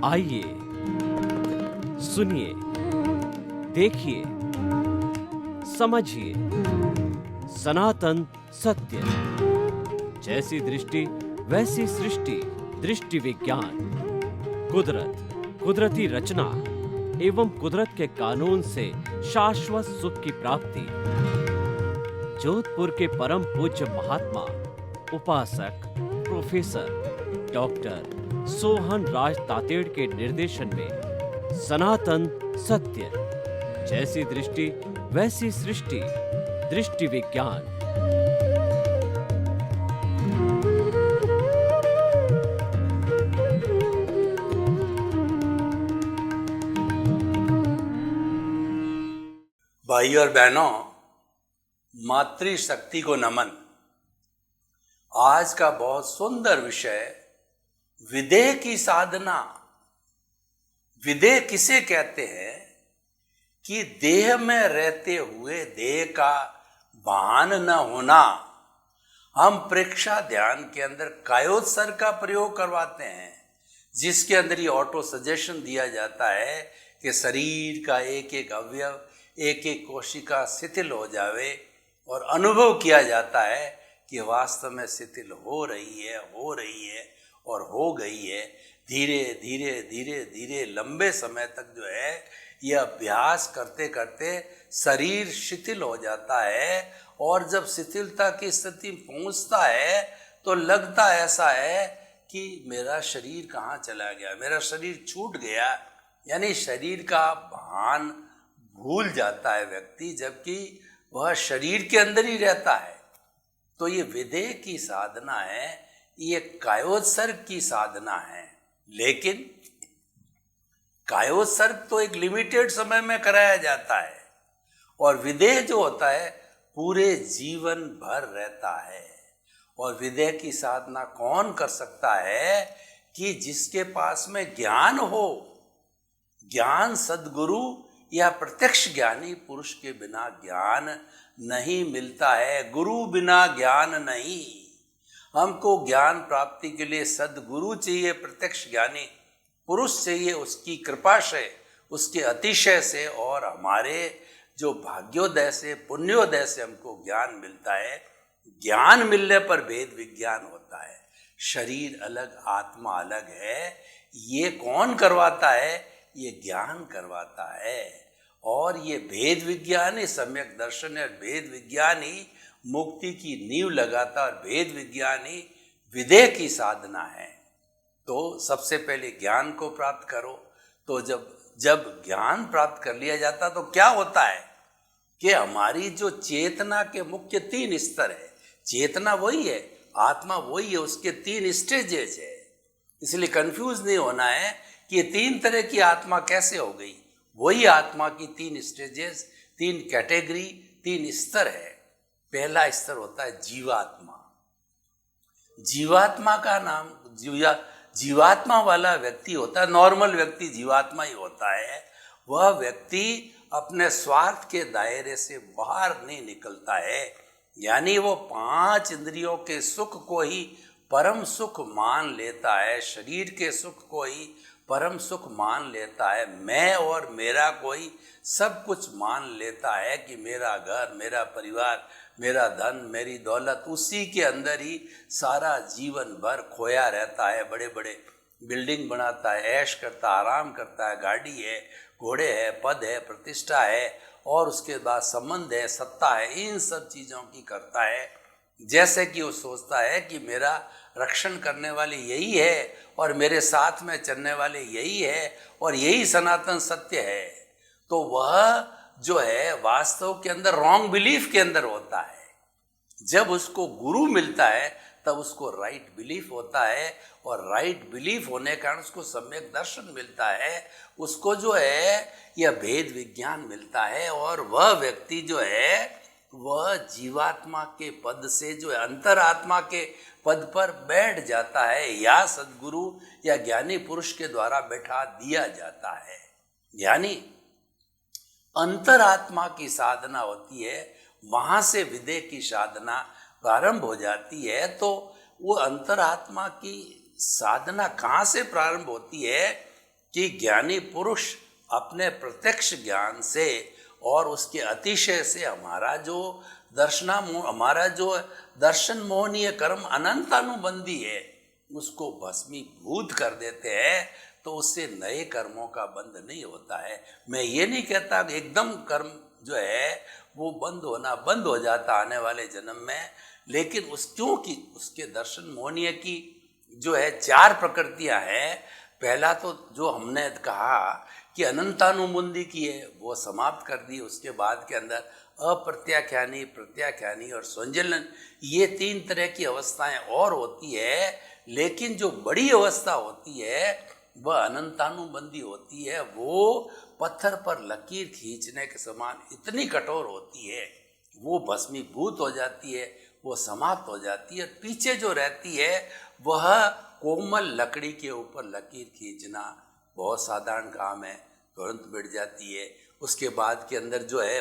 आइए, सुनिए, देखिए, समझिए सनातन सत्य। जैसी दृष्टि वैसी सृष्टि, दृष्टि विज्ञान। कुदरत, कुदरती रचना एवं कुदरत के कानून से शाश्वत सुख की प्राप्ति। जोधपुर के परम पूज्य महात्मा उपासक प्रोफेसर डॉक्टर सोहन राज तातेड़ के निर्देशन में सनातन सत्य। जैसी दृष्टि वैसी सृष्टि, दृष्टि विज्ञान। भाई और बहनों, मातृशक्ति को नमन। आज का बहुत सुंदर विषय विदेह की साधना। विदेह किसे कहते हैं कि देह में रहते हुए देह का भान न होना। हम प्रेक्षा ध्यान के अंदर कायोत्सर्ग का प्रयोग करवाते हैं, जिसके अंदर ये ऑटो सजेशन दिया जाता है कि शरीर का एक एक अवयव, एक एक कोशिका शिथिल हो जावे और अनुभव किया जाता है कि वास्तव में शिथिल हो रही है और हो गई है। धीरे धीरे धीरे धीरे लंबे समय तक जो है यह अभ्यास करते करते शरीर शिथिल हो जाता है। और जब शिथिलता की स्थिति पहुंचता है तो लगता ऐसा है कि मेरा शरीर कहाँ चला गया, मेरा शरीर छूट गया। यानी शरीर का भान भूल जाता है व्यक्ति, जबकि वह शरीर के अंदर ही रहता है। तो ये विदेह की साधना है, ये कायोत्सर्ग की साधना है। लेकिन कायोत्सर्ग तो एक लिमिटेड समय में कराया जाता है और विदेह जो होता है पूरे जीवन भर रहता है। और विदेह की साधना कौन कर सकता है कि जिसके पास में ज्ञान हो। ज्ञान सद्गुरु या प्रत्यक्ष ज्ञानी पुरुष के बिना ज्ञान नहीं मिलता है। गुरु बिना ज्ञान नहीं। हमको ज्ञान प्राप्ति के लिए सद्गुरु चाहिए, प्रत्यक्ष ज्ञानी पुरुष चाहिए, उसकी कृपा से, उसके अतिशय से और हमारे जो भाग्योदय से, पुण्योदय से हमको ज्ञान मिलता है। ज्ञान मिलने पर भेद विज्ञान होता है। शरीर अलग, आत्मा अलग है। ये कौन करवाता है? ये ज्ञान करवाता है। और ये भेद विज्ञान ही सम्यक दर्शन है। भेद विज्ञान ही मुक्ति की नींव लगाता है। भेद विज्ञान ही विदेह की साधना है। तो सबसे पहले ज्ञान को प्राप्त करो। तो जब ज्ञान प्राप्त कर लिया जाता तो क्या होता है कि हमारी जो चेतना के मुख्य 3 स्तर है। चेतना वही है, आत्मा वही है, उसके 3 स्टेजेस है। इसलिए कंफ्यूज नहीं होना है कि ये 3 तरह की आत्मा कैसे हो गई। वही आत्मा की 3 स्टेजेस, 3 कैटेगरी, 3 स्तर है। पहला स्तर होता है जीवात्मा। जीवात्मा का नाम जीवात्मा वाला व्यक्ति होता है, नॉर्मल व्यक्ति जीवात्मा ही होता है। वह व्यक्ति अपने स्वार्थ के दायरे से बाहर नहीं निकलता है। यानी वो 5 इंद्रियों के सुख को ही परम सुख मान लेता है। शरीर के सुख को ही परम सुख मान लेता है। मैं और मेरा कोई सब कुछ मान लेता है कि मेरा घर, मेरा परिवार, मेरा धन, मेरी दौलत, उसी के अंदर ही सारा जीवन भर खोया रहता है। बड़े बड़े बिल्डिंग बनाता है, ऐश करता, आराम करता है, गाड़ी है, घोड़े है, पद है, प्रतिष्ठा है और उसके बाद संबंध है, सत्ता है, इन सब चीज़ों की करता है। जैसे कि वो सोचता है कि मेरा रक्षण करने वाले यही है और मेरे साथ में चलने वाले यही है और यही सनातन सत्य है। तो वह जो है वास्तव के अंदर रॉन्ग बिलीफ के अंदर होता है। जब उसको गुरु मिलता है तब उसको राइट बिलीफ होता है और राइट बिलीफ होने के कारण उसको सम्यक दर्शन मिलता है। उसको जो है यह भेद विज्ञान मिलता है और वह व्यक्ति जो है वह जीवात्मा के पद से जो है अंतरात्मा के पद पर बैठ जाता है या सद्गुरु या ज्ञानी पुरुष के द्वारा बैठा दिया जाता है। यानी अंतरात्मा की साधना होती है, वहां से विदेह की साधना प्रारंभ हो जाती है। तो वो अंतरात्मा की साधना कहाँ से प्रारंभ होती है कि ज्ञानी पुरुष अपने प्रत्यक्ष ज्ञान से और उसके अतिशय से हमारा जो दर्शन मोहनीय कर्म अनंतानुबंधी है उसको भस्मीभूत कर देते हैं, तो उससे नए कर्मों का बंध नहीं होता है। मैं ये नहीं कहता कि एकदम कर्म जो है वो बंद हो जाता आने वाले जन्म में, लेकिन क्योंकि उसके दर्शन मोहनीय की जो है 4 प्रकृतियां हैं। पहला तो जो हमने कहा कि अनंतानुबंधी की है वो समाप्त कर दी। उसके बाद के अंदर अप्रत्याख्यानी, प्रत्याख्यानी और संजलन, ये 3 तरह की अवस्थाएं और होती है, लेकिन जो बड़ी अवस्था होती है वह अनंतानुबंधी होती है। वो पत्थर पर लकीर खींचने के समान इतनी कठोर होती है, वो भस्मीभूत हो जाती है, वो समाप्त हो जाती है। पीछे जो रहती है वह कोमल लकड़ी के ऊपर लकीर खींचना बहुत साधारण काम है, तुरंत मिट जाती है। उसके बाद के अंदर जो है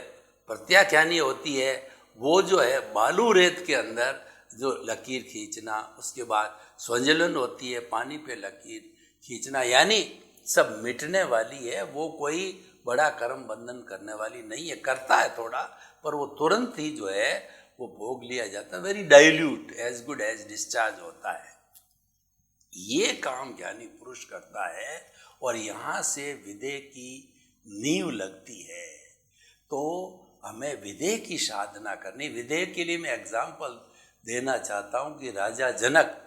प्रत्याख्यानी होती है, वो जो है बालू रेत के अंदर जो लकीर खींचना। उसके बाद स्वजलन होती है, पानी पे लकीर खींचना, यानी सब मिटने वाली है। वो कोई बड़ा कर्म बंधन करने वाली नहीं है, करता है थोड़ा, पर वो तुरंत ही जो है वो भोग लिया जाता है। Very dilute, as good as discharge होता है। ये काम ज्ञानी पुरुष करता है और यहाँ से विदेह की नींव लगती है। तो हमें विदेह की साधना करनी। विदेह के लिए मैं एग्जाम्पल देना चाहता हूँ कि राजा जनक,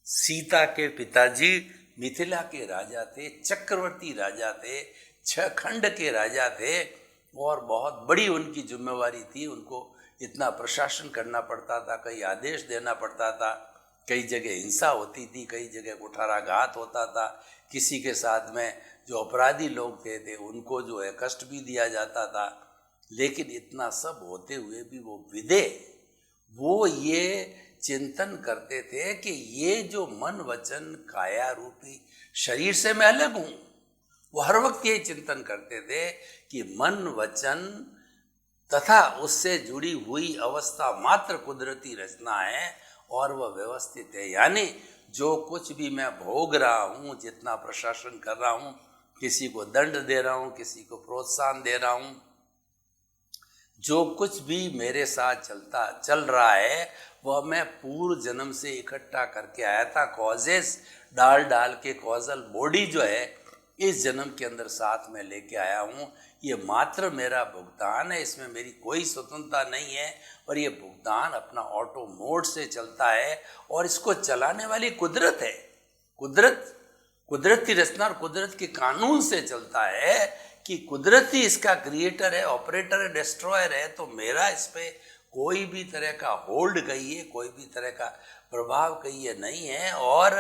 सीता के पिताजी मिथिला के राजा थे, चक्रवर्ती राजा थे, 6 खंड के राजा थे और बहुत बड़ी उनकी जिम्मेवारी थी। उनको इतना प्रशासन करना पड़ता था, कई आदेश देना पड़ता था, कई जगह हिंसा होती थी, कई जगह कुठाराघात होता था, किसी के साथ में जो अपराधी लोग थे उनको जो है कष्ट भी दिया जाता था। लेकिन इतना सब होते हुए भी वो विदेह, वो ये चिंतन करते थे कि ये जो मन वचन काया रूपी शरीर से मैं अलग हूँ। वो हर वक्त ये चिंतन करते थे कि मन वचन तथा उससे जुड़ी हुई अवस्था मात्र कुदरती रचना है और वह व्यवस्थित है। यानी जो कुछ भी मैं भोग रहा हूँ, जितना प्रशासन कर रहा हूँ, किसी को दंड दे रहा हूँ, किसी को प्रोत्साहन दे रहा हूँ, जो कुछ भी मेरे साथ चल रहा है वह मैं पूर्व जन्म से इकट्ठा करके आया था। कॉजेस डाल के कॉजल बॉडी जो है इस जन्म के अंदर साथ में लेके आया हूँ। ये मात्र मेरा भुगतान है, इसमें मेरी कोई स्वतंत्रता नहीं है और ये भुगतान अपना ऑटो मोड से चलता है और इसको चलाने वाली कुदरत है। कुदरत की रचना और कुदरत के कानून से चलता है कि कुदरत ही इसका क्रिएटर है, ऑपरेटर है, डिस्ट्रॉयर है। तो मेरा इस पे कोई भी तरह का होल्ड कहिए, कोई भी तरह का प्रभाव कहिए नहीं है और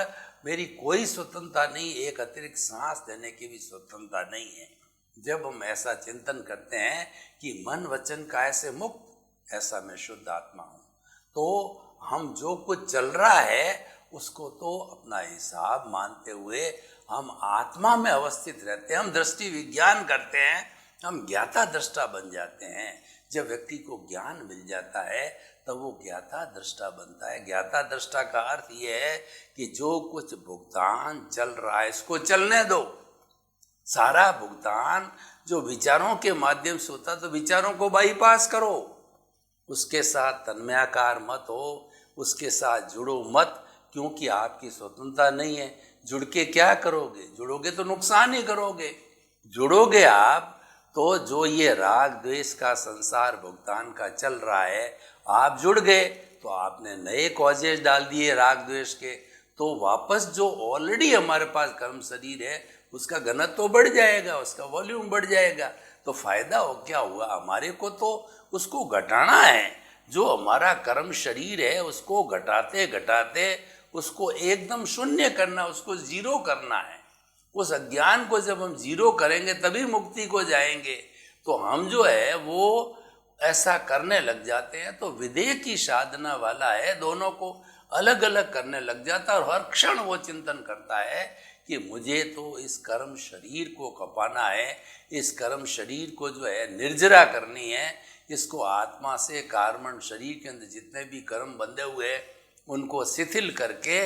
मेरी कोई स्वतंत्रता नहीं, एक अतिरिक्त सांस देने की भी स्वतंत्रता नहीं है। जब हम ऐसा चिंतन करते हैं कि मन वचन काय से मुक्त, ऐसा मैं शुद्ध आत्मा हूँ, तो हम जो कुछ चल रहा है उसको तो अपना हिसाब मानते हुए हम आत्मा में अवस्थित रहते हैं। हम दृष्टि विज्ञान करते हैं, हम ज्ञाता दृष्टा बन जाते हैं। जब व्यक्ति को ज्ञान मिल जाता है तब वो ज्ञाता दृष्टा बनता है। ज्ञाता दृष्टा का अर्थ ये है कि जो कुछ भुगतान चल रहा है इसको चलने दो। सारा भुगतान जो विचारों के माध्यम से होता है तो विचारों को बाईपास करो, उसके साथ तन्मयाकार मत हो, उसके साथ जुड़ो मत, क्योंकि आपकी स्वतंत्रता नहीं है। जुड़ के क्या करोगे? जुड़ोगे तो नुकसान ही करोगे। जुड़ोगे आप तो जो ये राग द्वेष का संसार भुगतान का चल रहा है, आप जुड़ गए तो आपने नए कॉजेज डाल दिए राग द्वेष के, तो वापस जो ऑलरेडी हमारे पास कर्म शरीर है उसका घनत्व तो बढ़ जाएगा, उसका वॉल्यूम बढ़ जाएगा। तो फायदा हो क्या हुआ? हमारे को तो उसको घटाना है। जो हमारा कर्म शरीर है उसको घटाते घटाते उसको एकदम शून्य करना, उसको जीरो करना है। उस अज्ञान को जब हम जीरो करेंगे तभी मुक्ति को जाएंगे। तो हम जो है वो ऐसा करने लग जाते हैं। तो विदेह की साधना वाला है, दोनों को अलग अलग करने लग जाता है और हर क्षण वो चिंतन करता है कि मुझे तो इस कर्म शरीर को खपाना है, इस कर्म शरीर को जो है निर्जरा करनी है, इसको आत्मा से कार्बन शरीर के अंदर जितने भी कर्म बंधे हुए हैं उनको शिथिल करके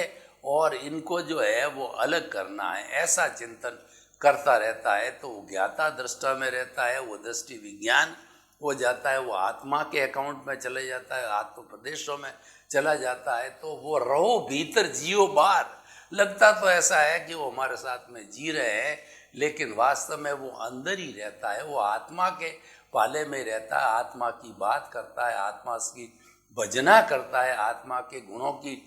और इनको जो है वो अलग करना है। ऐसा चिंतन करता रहता है तो वो ज्ञाता दृष्टा में रहता है, वो दृष्टि विज्ञान हो जाता है, वो आत्मा के अकाउंट में चले जाता है, आत्म प्रदेशों में चला जाता है। तो वो रहो भीतर जियो बाहर, लगता तो ऐसा है कि वो हमारे साथ में जी रहे हैं, लेकिन वास्तव में वो अंदर ही रहता है, वो आत्मा के पाले में रहता है, आत्मा की बात करता है, आत्मा की भजना करता है, आत्मा के गुणों की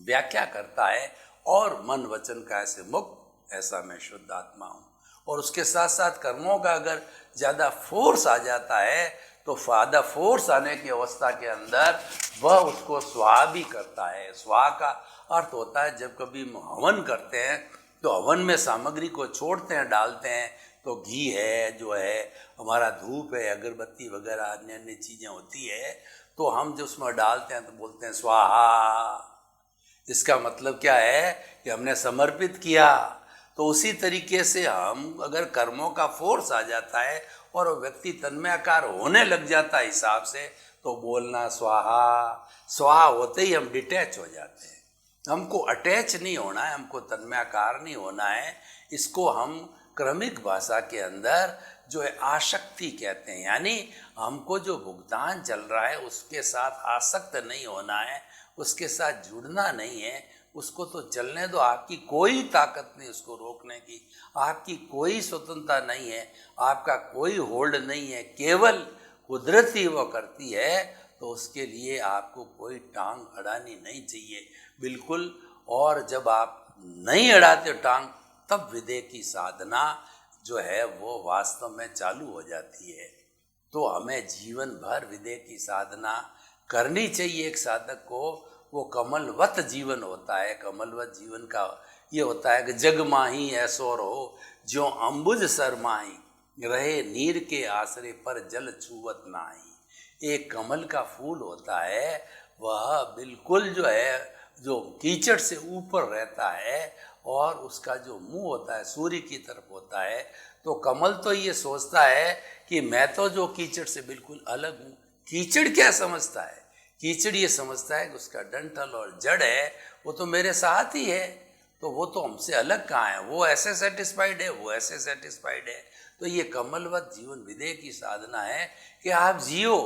व्याख्या करता है और मन वचन का ऐसे मुक्त, ऐसा मैं शुद्ध आत्मा हूँ। और उसके साथ साथ कर्मों का अगर ज़्यादा फोर्स आ जाता है तो ज़्यादा फोर्स आने की अवस्था के अंदर वह उसको स्वाहा भी करता है। स्वाहा का अर्थ होता है जब कभी हम हवन करते हैं तो हवन में सामग्री को छोड़ते हैं, डालते हैं, तो घी है, जो है हमारा धूप है, अगरबत्ती वगैरह अन्य अन्य चीज़ें होती है, तो हम जो उसमें डालते हैं तो बोलते हैं स्वाहा। इसका मतलब क्या है कि हमने समर्पित किया। तो उसी तरीके से हम अगर कर्मों का फोर्स आ जाता है और वो व्यक्ति तन्मयाकार होने लग जाता है हिसाब से, तो बोलना स्वाहा, स्वाहा होते ही हम डिटैच हो जाते हैं। हमको अटैच नहीं होना है, हमको तन्मयाकार नहीं होना है। इसको हम क्रमिक भाषा के अंदर जो है आसक्ति कहते हैं, यानी हमको जो भुगतान चल रहा है उसके साथ आसक्त नहीं होना है, उसके साथ जुड़ना नहीं है, उसको तो चलने दो। आपकी कोई ताकत नहीं उसको रोकने की, आपकी कोई स्वतंत्रता नहीं है, आपका कोई होल्ड नहीं है, केवल कुदरत ही वो करती है। तो उसके लिए आपको कोई टांग अड़ानी नहीं चाहिए, बिल्कुल। और जब आप नहीं अड़ाते टांग, तब विदेह की साधना जो है वो वास्तव में चालू हो जाती है। तो हमें जीवन भर विदेह की साधना करनी चाहिए। एक साधक को वो कमलवत जीवन होता है। कमलवत जीवन का ये होता है कि जग माही ऐसो रहो, ज्यों अम्बुज सर माही, रहे नीर के आसरे पर जल छुवत नाही। एक कमल का फूल होता है, वह बिल्कुल जो है जो कीचड़ से ऊपर रहता है और उसका जो मुंह होता है सूर्य की तरफ होता है। तो कमल तो ये सोचता है कि मैं तो जो कीचड़ से बिल्कुल अलग हूँ। कीचड़ क्या समझता है? कीचड़ ये समझता है कि उसका डंठल और जड़ है वो तो मेरे साथ ही है, तो वो तो हमसे अलग कहाँ है, वो ऐसे सेटिस्फाइड है, वो ऐसे सेटिस्फाइड है। तो ये कमलवत जीवन विदेह की साधना है कि आप जियो।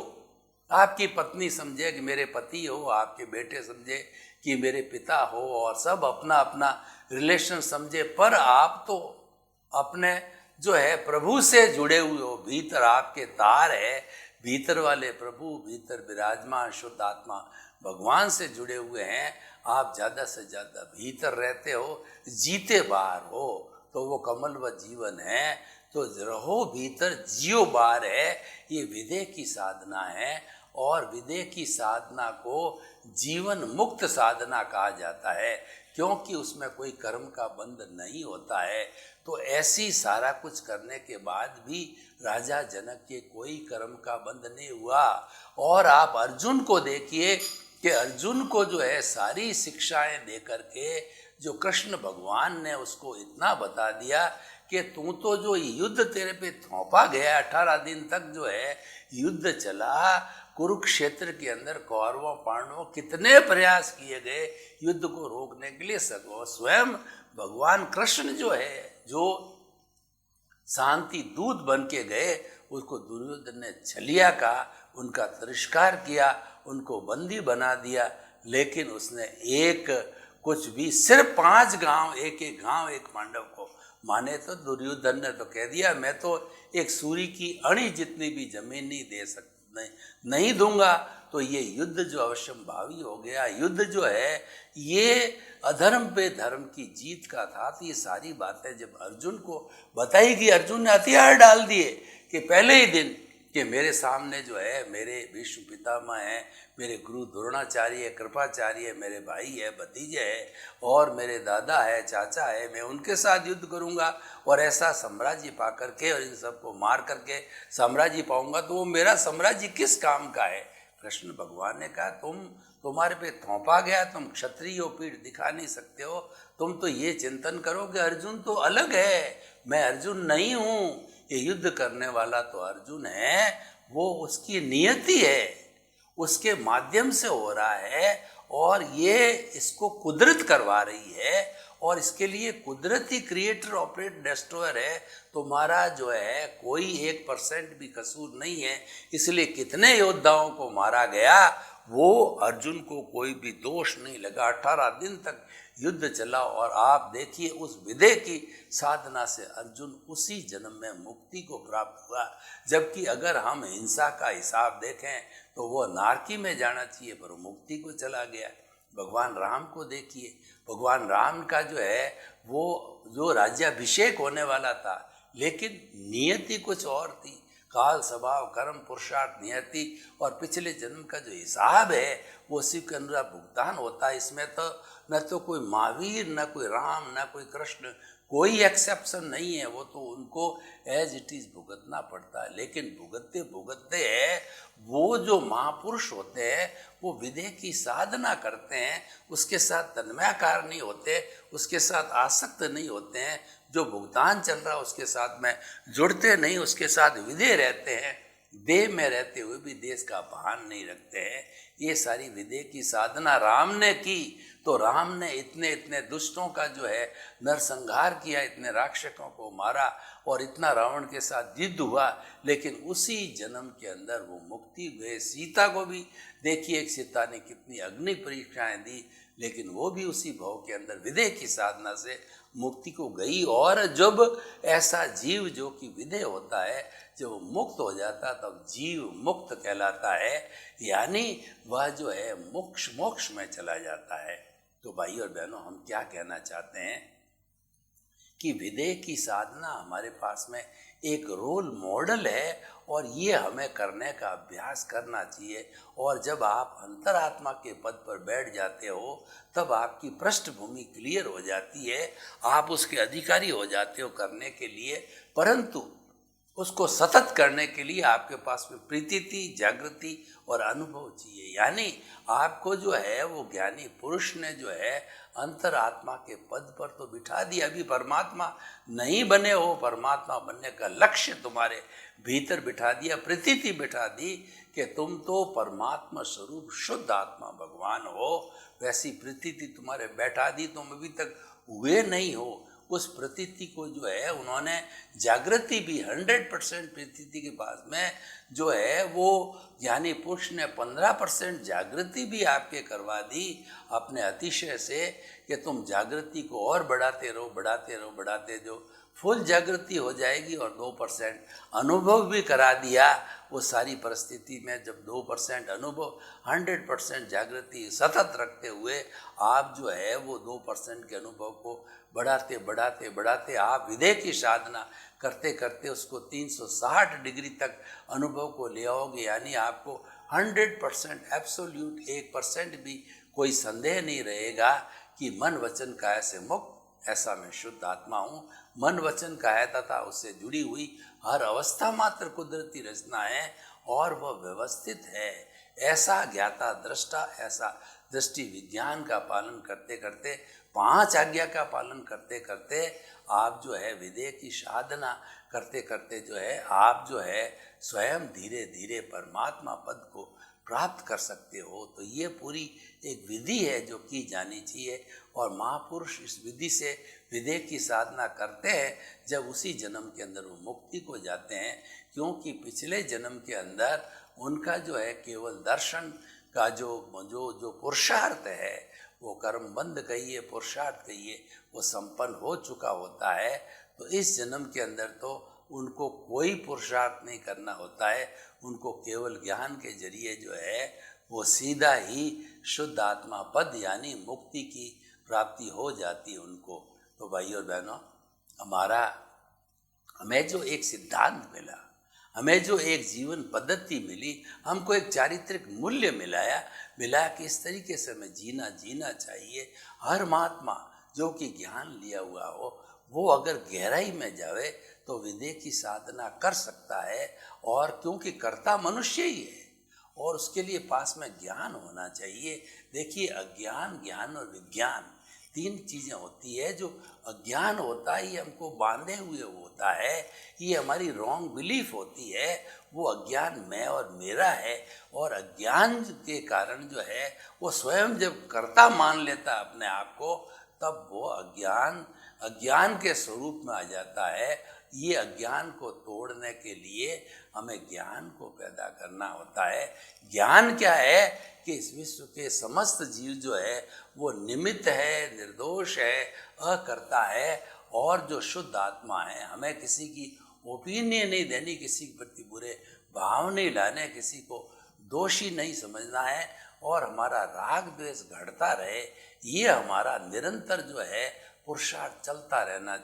आपकी पत्नी समझे कि मेरे पति हो, आपके बेटे समझे कि मेरे पिता हो, और सब अपना अपना रिलेशन समझे, पर आप तो अपने जो है प्रभु से जुड़े हुए हो। भीतर आपके तार है, भीतर वाले प्रभु, भीतर विराजमान शुद्ध आत्मा भगवान से जुड़े हुए हैं। आप ज़्यादा से ज़्यादा भीतर रहते हो, जीते बाहर हो, तो वो कमलवत जीवन है। तो रहो भीतर, जियो बाहर है, ये विदेह की साधना है। और विदेह की साधना को जीवन मुक्त साधना कहा जाता है, क्योंकि उसमें कोई कर्म का बंध नहीं होता है। तो ऐसी सारा कुछ करने के बाद भी राजा जनक के कोई कर्म का बंध नहीं हुआ। और आप अर्जुन को देखिए कि अर्जुन को जो है सारी शिक्षाएं दे करके जो कृष्ण भगवान ने उसको इतना बता दिया कि तू तो जो युद्ध तेरे पे थोपा गया, 18 दिन तक जो है युद्ध चला कुरुक्षेत्र के अंदर, कौरवों पांडवों कितने प्रयास किए गए युद्ध को रोकने के लिए। स्वयं भगवान कृष्ण जो है, जो शांति दूत बन के गए, उसको दुर्योधन ने छलिया कहा, उनका तिरस्कार किया, उनको बंदी बना दिया। लेकिन उसने एक कुछ भी, सिर्फ 5 गांव, एक गांव एक पांडव को माने। तो दुर्योधन ने तो कह दिया मैं तो एक सूरी की अणी जितनी भी जमीन नहीं दूंगा। तो ये युद्ध जो अवश्यम भावी हो गया, युद्ध जो है ये अधर्म पे धर्म की जीत का था। तो ये सारी बातें जब अर्जुन को बताई गई, अर्जुन ने हथियार डाल दिए कि पहले ही दिन कि मेरे सामने जो है मेरे भीष्म पितामह हैं, मेरे गुरु द्रोणाचार्य है, कृपाचार्य है, मेरे भाई है, भतीजे है, और मेरे दादा है, चाचा है, मैं उनके साथ युद्ध करूंगा और ऐसा साम्राज्य पा करके और इन सबको मार करके साम्राज्य पाऊंगा। तो वो मेरा साम्राज्य किस काम का है? कृष्ण भगवान ने कहा तुम्हारे पे थोपा गया, तुम क्षत्रिय हो, पीठ दिखा नहीं सकते हो। तुम तो ये चिंतन करो कि अर्जुन तो अलग है, मैं अर्जुन नहीं हूँ। ये युद्ध करने वाला तो अर्जुन है, वो उसकी नियति है, उसके माध्यम से हो रहा है, और ये इसको कुदरत करवा रही है। और इसके लिए कुदरती क्रिएटर ऑपरेट डिस्ट्रॉयर है, तुम्हारा जो है कोई 1% भी कसूर नहीं है। इसलिए कितने योद्धाओं को मारा गया, वो अर्जुन को कोई भी दोष नहीं लगा। 18 दिन तक युद्ध चला और आप देखिए उस विदय की साधना से अर्जुन उसी जन्म में मुक्ति को प्राप्त हुआ। जबकि अगर हम हिंसा का हिसाब देखें तो वो नारकी में जाना चाहिए, पर मुक्ति को चला गया। भगवान राम को देखिए, भगवान राम का जो है वो जो राज्याभिषेक होने वाला था, लेकिन नियति कुछ और थी। काल स्वभाव कर्म पुरुषार्थ नियति, और पिछले जन्म का जो हिसाब है वो उसी के अनुसार भुगतान होता है। इसमें तो न तो कोई महावीर, न कोई राम, न कोई कृष्ण, कोई एक्सेप्शन नहीं है। वो तो उनको एज इट इज भुगतना पड़ता है। लेकिन भुगतते भुगतते है वो जो महापुरुष होते हैं वो विदेह की साधना करते हैं, उसके साथ तन्मयाकार नहीं होते, उसके साथ आसक्त नहीं होते हैं। जो भुगतान चल रहा है उसके साथ में जुड़ते नहीं, उसके साथ विदेह रहते हैं। देह में रहते हुए भी देश का भान नहीं रखते हैं। ये सारी विदेह की साधना राम ने की, तो राम ने इतने इतने दुष्टों का जो है नरसंहार किया, इतने राक्षसों को मारा और इतना रावण के साथ युद्ध हुआ। लेकिन उसी जन्म के अंदर वो मुक्ति गए। सीता को भी देखिए, एक सीता ने कितनी अग्नि परीक्षाएं दी, लेकिन वो भी उसी भाव के अंदर विदेह की साधना से मुक्ति को गई। और जब ऐसा जीव जो कि विदेह होता है, जब वो मुक्त हो जाता तब जीव मुक्त कहलाता है, यानी वह जो है मोक्ष में चला जाता है। तो भाई और बहनों, हम क्या कहना चाहते हैं कि विदेह की साधना हमारे पास में एक रोल मॉडल है और ये हमें करने का अभ्यास करना चाहिए। और जब आप अंतरात्मा के पद पर बैठ जाते हो तब आपकी पृष्ठभूमि क्लियर हो जाती है, आप उसके अधिकारी हो जाते हो करने के लिए। परंतु उसको सतत करने के लिए आपके पास में प्रीति, जागृति और अनुभव चाहिए। यानी आपको जो है वो ज्ञानी पुरुष ने जो है अंतरात्मा के पद पर तो बिठा दिया। अभी परमात्मा नहीं बने हो, परमात्मा बनने का लक्ष्य तुम्हारे भीतर बिठा दिया, प्रतीति बिठा दी कि तुम तो परमात्मा स्वरूप शुद्ध आत्मा भगवान हो। वैसी प्रतीति तुम्हारे बैठा दी, तुम अभी तक हुए नहीं हो। उस प्रतीति को जो है उन्होंने जागृति भी 100% प्रतीति के पास में जो है वो ज्ञानी पुरुष ने 15% जागृति भी आपके करवा दी अपने अतिशय से, कि तुम जागृति को और बढ़ाते रहो, बढ़ाते रहो, बढ़ाते जो फुल जागृति हो जाएगी। और 2% अनुभव भी करा दिया। वो सारी परिस्थिति में जब 2% अनुभव, 100% जागृति सतत रखते हुए आप जो है वो 2% के अनुभव को बढ़ाते बढ़ाते बढ़ाते आप विदेह की साधना करते करते उसको 360 डिग्री तक अनुभव को ले आओगे। यानी आपको 100% एब्सोल्यूट 1% भी कोई संदेह नहीं रहेगा कि मन वचन काया से मुक्त, ऐसा मैं शुद्ध आत्मा हूँ। मन वचन काया तथा उससे जुड़ी हुई हर अवस्था मात्र कुदरती रचना है और वह व्यवस्थित है। ऐसा ज्ञाता दृष्टा, ऐसा दृष्टि विज्ञान का पालन करते करते, 5 आज्ञा का पालन करते करते आप जो है विदेह की साधना करते करते जो है आप जो है स्वयं धीरे धीरे परमात्मा पद को प्राप्त कर सकते हो। तो ये पूरी एक विधि है जो की जानी चाहिए। और महापुरुष इस विधि से विदेह की साधना करते हैं जब उसी जन्म के अंदर वो मुक्ति को जाते हैं, क्योंकि पिछले जन्म के अंदर उनका जो है केवल दर्शन का जो पुरुषार्थ है, वो कर्म बंद कहिए, पुरुषार्थ कहिए, वो संपन्न हो चुका होता है। तो इस जन्म के अंदर तो उनको कोई पुरुषार्थ नहीं करना होता है, उनको केवल ज्ञान के जरिए जो है वो सीधा ही शुद्ध आत्मा पद यानी मुक्ति की प्राप्ति हो जाती है उनको। तो भाई और बहनों, हमें जो एक सिद्धांत मिला, हमें जो एक जीवन पद्धति मिली, हमको एक चारित्रिक मूल्य मिला कि इस तरीके से हमें जीना चाहिए। हर महात्मा जो कि ज्ञान लिया हुआ हो वो अगर गहराई में जावे तो विदेह की साधना कर सकता है। और क्योंकि कर्ता मनुष्य ही है और उसके लिए पास में ज्ञान होना चाहिए। देखिए, अज्ञान, ज्ञान और विज्ञान 3 चीज़ें होती है। जो अज्ञान होता है ये हमको बांधे हुए होता है, ये हमारी रॉन्ग बिलीफ होती है। वो अज्ञान मैं और मेरा है, और अज्ञान के कारण जो है वो स्वयं जब कर्ता मान लेता अपने आप को, तब वो अज्ञान अज्ञान के स्वरूप में आ जाता है। ये अज्ञान को तोड़ने के लिए हमें ज्ञान को पैदा करना होता है। ज्ञान क्या है कि इस विश्व के समस्त जीव जो है वो निमित्त है, निर्दोष है, अकर्ता है, और जो शुद्ध आत्मा है। हमें किसी की ओपिनियन नहीं देनी, किसी के प्रति बुरे भाव नहीं लाने, किसी को दोषी नहीं समझना है, और हमारा राग द्वेष घटता रहे, ये हमारा निरंतर जो है पुरुषार्थ चलता रहना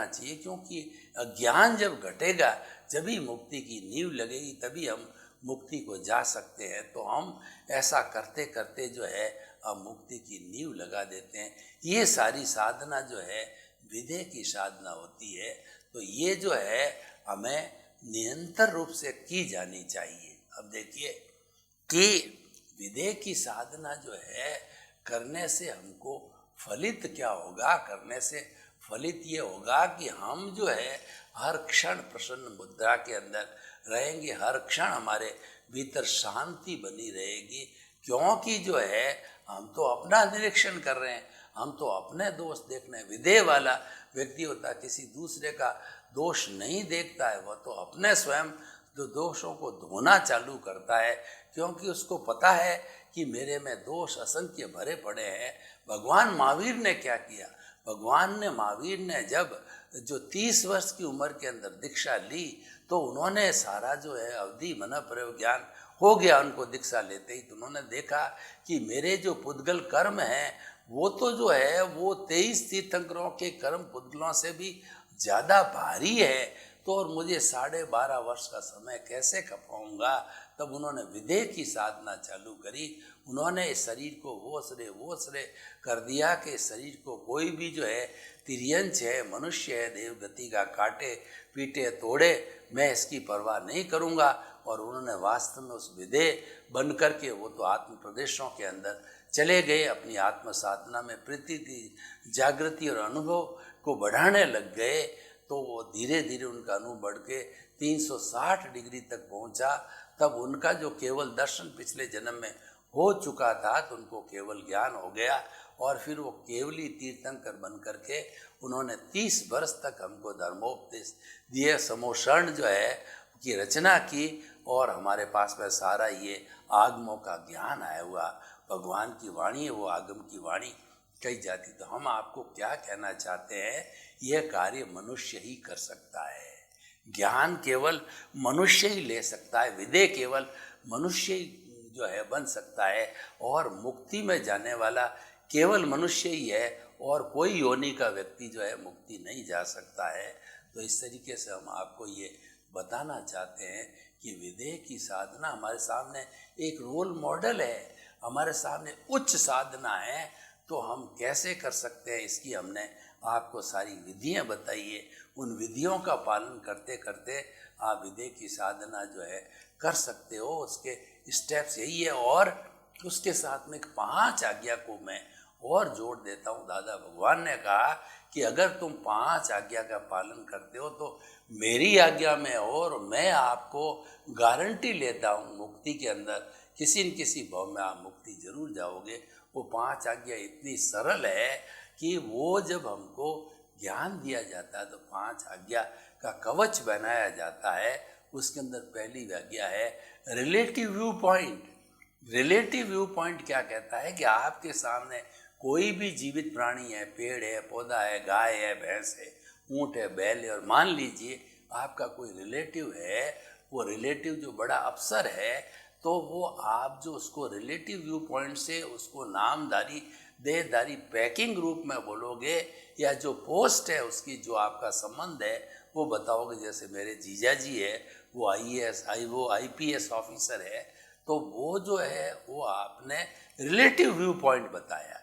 चाहिए। क्योंकि अज्ञान जब घटेगा जभी मुक्ति की नींव लगेगी, तभी हम मुक्ति को जा सकते हैं। तो हम ऐसा करते करते जो है हम मुक्ति की नींव लगा देते हैं। ये सारी साधना जो है विधेय की साधना होती है। तो ये जो है हमें निरंतर रूप से की जानी चाहिए। अब देखिए कि विधेय की साधना जो है करने से हमको फलित क्या होगा। करने से फलित ये होगा कि हम जो है हर क्षण प्रसन्न मुद्रा के अंदर रहेंगे, हर क्षण हमारे भीतर शांति बनी रहेगी। क्योंकि जो है हम तो अपना निरीक्षण कर रहे हैं, हम तो अपने दोष देख रहे हैं। विधेय वाला व्यक्ति होता है, किसी दूसरे का दोष नहीं देखता है, वह तो अपने स्वयं जो दोषों को धोना चालू करता है। क्योंकि उसको पता है कि मेरे में दोष असंख्य भरे पड़े हैं। भगवान महावीर ने क्या किया, महावीर ने जब जो 30 वर्ष की उम्र के अंदर दीक्षा ली, तो उन्होंने सारा जो है अवधि मन प्रयोग ज्ञान हो गया उनको दीक्षा लेते ही। तो उन्होंने देखा कि मेरे जो पुद्गल कर्म हैं वो तो जो है वो 23 तीर्थंकरों के कर्म पुद्गलों से भी ज़्यादा भारी है। तो और मुझे 12.5 वर्ष का समय कैसे खपाऊंगा। तब उन्होंने विधेय की साधना चालू करी। उन्होंने इस शरीर को वो श्रेय कर दिया कि शरीर को कोई भी जो है तिर्यंच है, मनुष्य है, देवगति का काटे पीटे तोड़े, मैं इसकी परवाह नहीं करूंगा। और उन्होंने वास्तव में उस विधेय बन करके वो तो आत्म प्रदेशों के अंदर चले गए, अपनी आत्म साधना में प्रीति जागृति और अनुभव को बढ़ाने लग गए। तो वो धीरे धीरे उनका अनुभव बढ़ के 360 डिग्री तक पहुंचा। तब उनका जो केवल दर्शन पिछले जन्म में हो चुका था, तो उनको केवल ज्ञान हो गया। और फिर वो केवली तीर्थंकर बन करके उन्होंने 30 वर्ष तक हमको धर्मोपदेश दिए, समोषण जो है की रचना की। और हमारे पास में सारा ये आगमों का ज्ञान आया हुआ भगवान की वाणी है, वो आगम की वाणी कही जाती। तो हम आपको क्या कहना चाहते हैं, यह कार्य मनुष्य ही कर सकता है। ज्ञान केवल मनुष्य ही ले सकता है, विधेय केवल मनुष्य ही जो है बन सकता है। और मुक्ति में जाने वाला केवल मनुष्य ही है, और कोई योनि का व्यक्ति जो है मुक्ति नहीं जा सकता है। तो इस तरीके से हम आपको ये बताना चाहते हैं कि विधेय की साधना हमारे सामने एक रोल मॉडल है, हमारे सामने उच्च साधना है। तो हम कैसे कर सकते हैं, इसकी हमने आपको सारी विधियां बताई है। उन विधियों का पालन करते करते आप विधेय की साधना जो है कर सकते हो। उसके स्टेप्स यही है। और उसके साथ में 5 आज्ञा को मैं और जोड़ देता हूँ। दादा भगवान ने कहा कि अगर तुम 5 आज्ञा का पालन करते हो तो मेरी आज्ञा में हो, और मैं आपको गारंटी लेता हूँ मुक्ति के अंदर किसी न किसी भाव में आप मुक्ति जरूर जाओगे। वो 5 आज्ञा इतनी सरल है कि वो जब हमको ज्ञान दिया जाता है तो 5 आज्ञा का कवच बनाया जाता है। उसके अंदर पहली आज्ञा है relative view point. Relative view point क्या कहता है कि आपके सामने कोई भी जीवित प्राणी है, पेड़ है, पौधा है, गाय है, भैंस है, ऊँट है, बैल है, और मान लीजिए आपका कोई रिलेटिव है, वो रिलेटिव जो बड़ा अफसर है, तो वो आप जो उसको रिलेटिव व्यू पॉइंट से उसको नामधारी देहधारी पैकिंग रूप में बोलोगे, या जो पोस्ट है उसकी जो आपका संबंध है वो बताओगे। जैसे मेरे जीजा जी है, वो IPS ऑफिसर है, तो वो जो है वो आपने रिलेटिव व्यू पॉइंट बताया।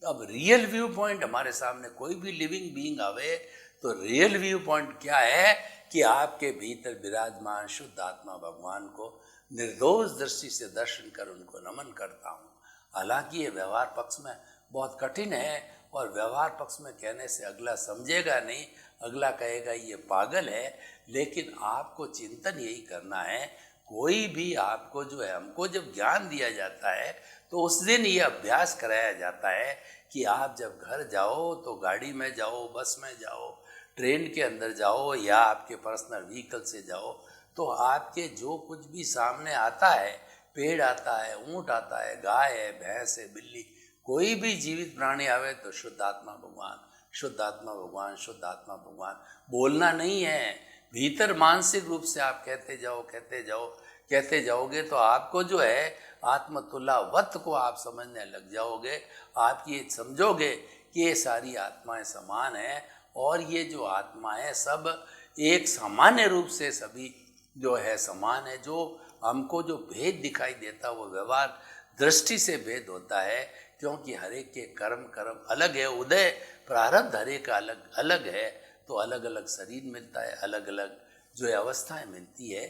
अब रियल व्यू पॉइंट हमारे सामने कोई भी लिविंग बीइंग आवे तो रियल व्यू पॉइंट क्या है कि आपके भीतर विराजमान शुद्ध आत्मा भगवान को निर्दोष दृष्टि से दर्शन कर उनको नमन करता हूँ। हालांकि ये व्यवहार पक्ष में बहुत कठिन है, और व्यवहार पक्ष में कहने से अगला समझेगा नहीं, अगला कहेगा ये पागल है। लेकिन आपको चिंतन यही करना है, कोई भी आपको जो है, हमको जब ज्ञान दिया जाता है तो उस दिन ये अभ्यास कराया जाता है कि आप जब घर जाओ तो गाड़ी में जाओ, बस में जाओ, ट्रेन के अंदर जाओ या आपके पर्सनल व्हीकल से जाओ, तो आपके जो कुछ भी सामने आता है, पेड़ आता है, ऊंट आता है, गाय है, भैंस है, बिल्ली, कोई भी जीवित प्राणी आवे तो शुद्ध आत्मा भगवान, शुद्ध आत्मा भगवान, शुद्ध आत्मा भगवान बोलना नहीं है। भीतर मानसिक रूप से आप कहते जाओ, कहते जाओ, कहते जाओगे तो आपको जो है आत्मतुल्यवत को आप समझने लग जाओगे। आप ये समझोगे कि ये सारी आत्माएं समान हैं और ये जो आत्माएं सब एक सामान्य रूप से सभी जो है समान है। जो हमको जो भेद दिखाई देता वो व्यवहार दृष्टि से भेद होता है, क्योंकि हर एक के कर्म अलग है, उदय प्रारब्ध हर एक का अलग अलग है, तो अलग अलग शरीर मिलता है, अलग अलग जो है अवस्थाएं मिलती है,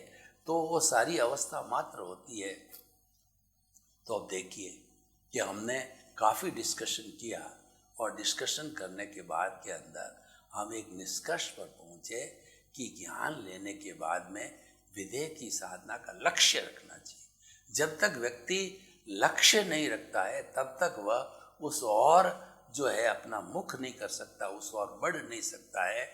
तो वो सारी अवस्था मात्र होती है। तो अब देखिए कि हमने काफ़ी डिस्कशन किया और डिस्कशन करने के बाद के अंदर हम एक निष्कर्ष पर पहुँचे कि ज्ञान लेने के बाद में विधेय की साधना का लक्ष्य रखना चाहिए। जब तक व्यक्ति लक्ष्य नहीं रखता है तब तक वह उस और जो है अपना मुख नहीं कर सकता, उस और बढ़ नहीं सकता है।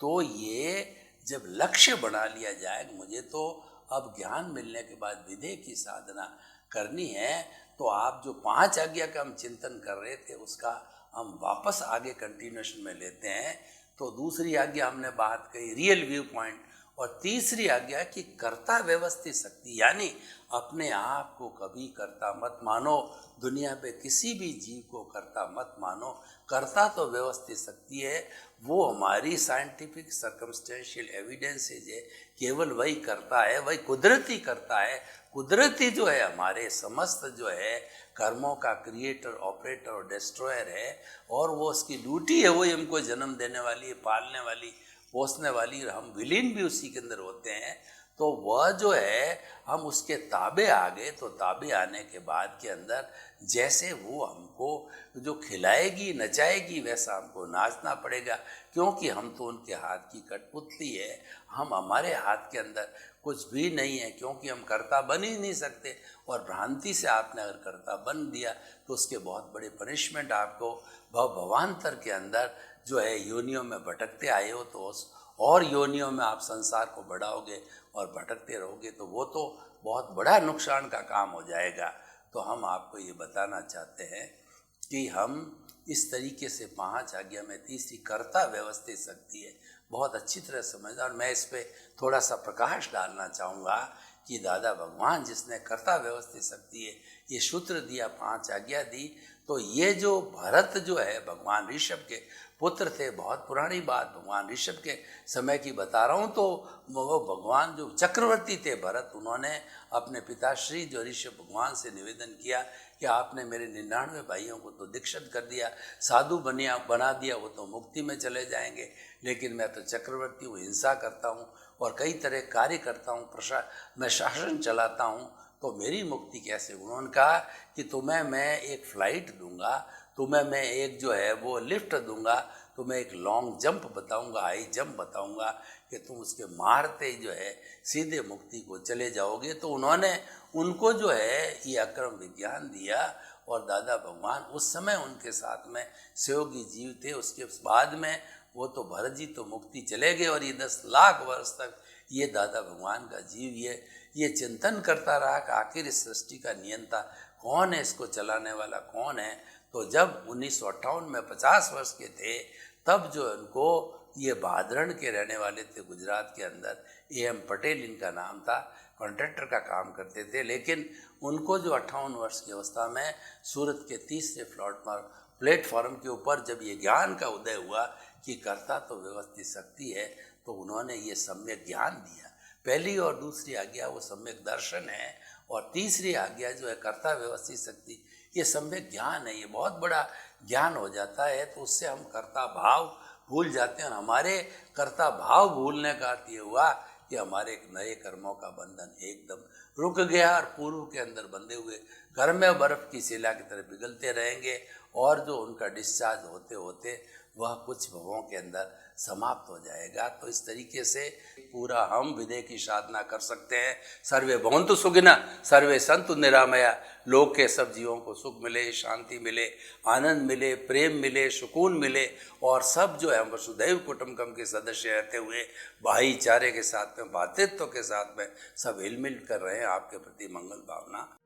तो ये जब लक्ष्य बना लिया जाए, मुझे तो अब ज्ञान मिलने के बाद विधेय की साधना करनी है, तो आप जो 5 आज्ञा का हम चिंतन कर रहे थे उसका हम वापस आगे कंटिन्यूशन में लेते हैं। तो दूसरी आज्ञा हमने बात कही रियल व्यू पॉइंट, और तीसरी आज्ञा कि कर्ता व्यवस्थित शक्ति, यानी अपने आप को कभी कर्ता मत मानो, दुनिया पे किसी भी जीव को कर्ता मत मानो। कर्ता तो व्यवस्थित शक्ति है, वो हमारी साइंटिफिक सर्कमस्टेंशियल एविडेंसेज है, केवल वही करता है, वही कुदरती करता है। कुदरती जो है हमारे समस्त जो है कर्मों का क्रिएटर, ऑपरेटर और डिस्ट्रॉयर है, और वो उसकी ड्यूटी है, वही हमको जन्म देने वाली है, पालने वाली, पोसने वाली, हम विलीन भी उसी के अंदर होते हैं। तो वह जो है हम उसके ताबे आ गए, तो ताबे आने के बाद के अंदर जैसे वो हमको जो खिलाएगी नचाएगी वैसा हमको नाचना पड़ेगा, क्योंकि हम तो उनके हाथ की कठपुतली है, हम हमारे हाथ के अंदर कुछ भी नहीं है, क्योंकि हम कर्ता बन ही नहीं सकते। और भ्रांति से आपने अगर कर्ता बन दिया तो उसके बहुत बड़े पनिशमेंट आपको भवांतर के अंदर जो है योनियों में भटकते आए हो, तो उस और योनियों में आप संसार को बढ़ाओगे और भटकते रहोगे, तो वो तो बहुत बड़ा नुकसान का काम हो जाएगा। तो हम आपको ये बताना चाहते हैं कि हम इस तरीके से 5 आज्ञा में तीसरी कर्ता व्यवस्थित शक्ति है, बहुत अच्छी तरह समझना। और मैं इस पर थोड़ा सा प्रकाश डालना चाहूँगा कि दादा भगवान जिसने कर्ता व्यवस्थित शक्ति है ये सूत्र दिया, 5 आज्ञा दी, तो ये जो भरत जो है भगवान ऋषभ के पुत्र थे, बहुत पुरानी बात भगवान ऋषभ के समय की बता रहा हूँ। तो वो भगवान जो चक्रवर्ती थे भरत, उन्होंने अपने पिताश्री जो ऋषभ भगवान से निवेदन किया कि आपने मेरे 99 भाइयों को तो दीक्षित कर दिया, साधु बना दिया, वो तो मुक्ति में चले जाएंगे, लेकिन मैं तो चक्रवर्ती हूँ, हिंसा करता हूँ और कई तरह कार्य करता हूँ, मैं शासन चलाता हूँ, तो मेरी मुक्ति कैसे। उन्होंने कहा कि तुम्हें मैं एक फ्लाइट दूंगा, तुम्हें मैं एक जो है वो लिफ्ट दूंगा, तुम्हें एक लॉन्ग जंप बताऊंगा, हाई जंप बताऊंगा कि तुम उसके मारते ही जो है सीधे मुक्ति को चले जाओगे। तो उन्होंने उनको जो है ये अक्रम विज्ञान दिया, और दादा भगवान उस समय उनके साथ में सहयोगी जीव थे। उसके बाद में वो तो भरत जी तो मुक्ति चले गए, और ये 10 लाख वर्ष तक ये दादा भगवान का जीव ये चिंतन करता रहा कि आखिर इस सृष्टि का नियंता कौन है, इसको चलाने वाला कौन है। तो जब 1958 में 50 वर्ष के थे, तब जो उनको ये भादरण के रहने वाले थे गुजरात के अंदर, AM पटेल इनका नाम था, कॉन्ट्रैक्टर का काम करते थे, लेकिन उनको जो 58 वर्ष की अवस्था में सूरत के तीसरे प्लेटफॉर्म के ऊपर जब ये ज्ञान का उदय हुआ कि कर्ता तो व्यवस्थित शक्ति है, तो उन्होंने ये सम्यक ज्ञान दिया। पहली और दूसरी आज्ञा वो सम्यक दर्शन है, और तीसरी आज्ञा जो है कर्ता व्यवस्थित शक्ति, ये सम्यक ज्ञान है। ये बहुत बड़ा ज्ञान हो जाता है, तो उससे हम कर्ता भाव भूल जाते हैं, और हमारे कर्ता भाव भूलने का अर्थ ये हुआ कि हमारे एक नए कर्मों का बंधन एकदम रुक गया, और पूर्व के अंदर बंधे हुए घर में बर्फ की शिला की तरह पिघलते रहेंगे, और जो उनका डिस्चार्ज होते होते वह कुछ भवों के अंदर समाप्त हो जाएगा। तो इस तरीके से पूरा हम विदेह की साधना कर सकते हैं। सर्वे भवन्तु सुखिनः, सर्वे सन्तु निरामया। लोक के सब जीवों को सुख मिले, शांति मिले, आनंद मिले, प्रेम मिले, सुकून मिले, और सब जो है वसुधैव कुटुम्बकम के सदस्य रहते हुए भाईचारे के साथ में, भ्रातृत्व के साथ में सब हिलमिल कर रहे हैं। आपके प्रति मंगल भावना